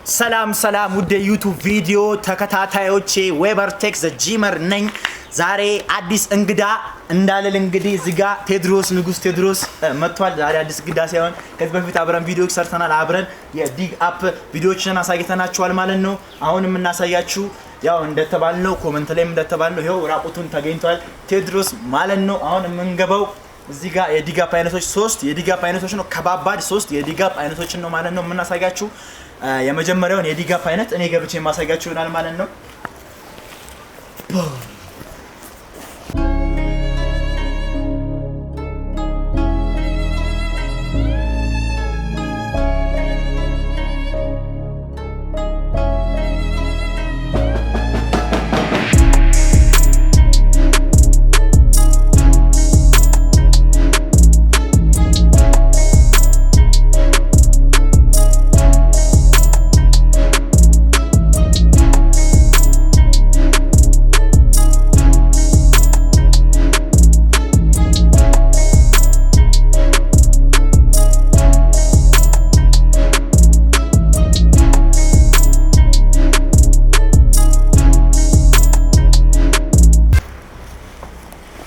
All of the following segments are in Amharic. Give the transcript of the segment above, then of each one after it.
ሰላም ውድ ዩቲዩብ ቪዲዮ ተከታታዮቼ ዌበርቴክ ዘ ጂመር ነኝ። ዛሬ አዲስ እንግዳ እንዳለል እንግዲህ እዚህ ጋር ቴድሮስ ንጉስ ቴድሮስ መጥቷል። ዛሬ አዲስ እንግዳ ሳይሆን ከዚህ በፊት አብረን ቪዲዮ ሰርተናል። አብረን የዲግአፕ ቪዲዮዎችን አሳይተናችኋል ማለት ነው። አሁን የምናሳያችሁ ያው እንደተባልነው ኮሜንት ላይም እንደተባልነው ይሄው ራቁቱን ተገኝቷል ቴድሮስ ማለት ነው። አሁን የምንገባው እዚህ ጋር የዲግአፕ አይነቶች 3 የዲግአፕ አይነቶች ነው። ከባባድ 3 የዲግአፕ አይነቶችን ነው ማለት ነው የምናሳያችሁ። የመጀመሪያውን የዲግአፕ አይነት እኔ ገብቼ ማሳያችሁ ይሆናል ማለት ነው።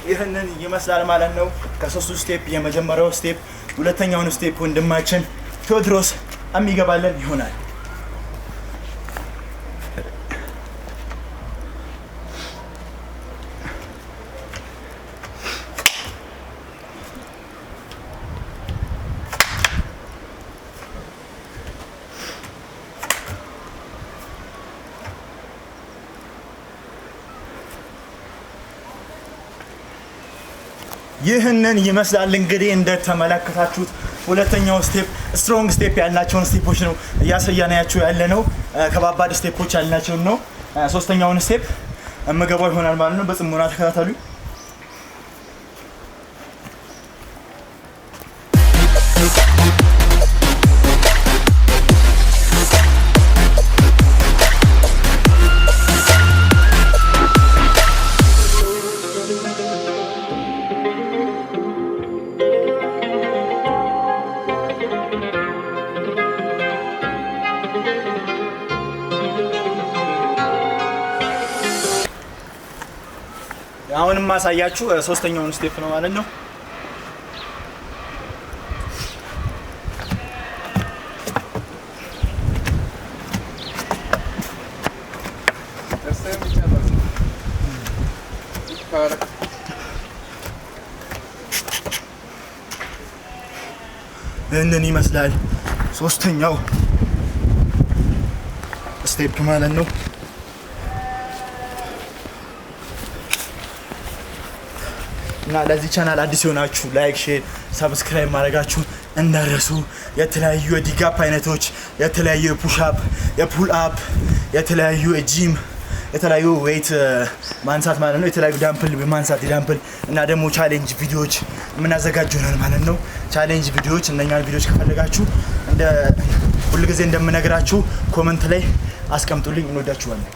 ይሄንን ይመስላል ማለት ነው። ከሶስቱ ስቴፕ የመጀመሪያው ስቴፕ፣ ሁለተኛውን ስቴፕ ወንድማችን ቴድሮስ የሚገባለን ይሆናል። ይህንን ይመስላል እንግዲህ እንደተመለከታችሁት ሁለተኛው ስቴፕ ስትሮንግ ስቴፕ ያልናቸውን ስቴፖች ነው እያሳያናችሁ ያለነው። ከባባድ ስቴፖች ያልናቸውን ነው። ሶስተኛውን ስቴፕ እመገባው ይሆናል ማለት ነው። በጽሞና ተከታተሉ። አሁንም ማሳያችሁ ሶስተኛውን ስቴፕ ነው ማለት ነው። ይህንን ይመስላል ሶስተኛው ስቴፕ ማለት ነው። እና ለዚህ ቻናል አዲስ ሆናችሁ ላይክ፣ ሼር፣ ሰብስክራይብ ማድረጋችሁ እንዳትረሱ። የተለያዩ የዲግአፕ አይነቶች፣ የተለያዩ የፑሽ አፕ፣ የፑል አፕ፣ የተለያዩ የጂም፣ የተለያዩ ዌይት ማንሳት ማለት ነው። የተለያዩ ዳምፕል ማንሳት ዳምፕል እና ደግሞ ቻሌንጅ ቪዲዮዎች የምናዘጋጁናል ማለት ነው። ቻሌንጅ ቪዲዮዎች እነኛን ቪዲዮዎች ከፈለጋችሁ እንደ ሁሉ ጊዜ እንደምነግራችሁ ኮሜንት ላይ አስቀምጡልኝ። እንወዳችኋለን።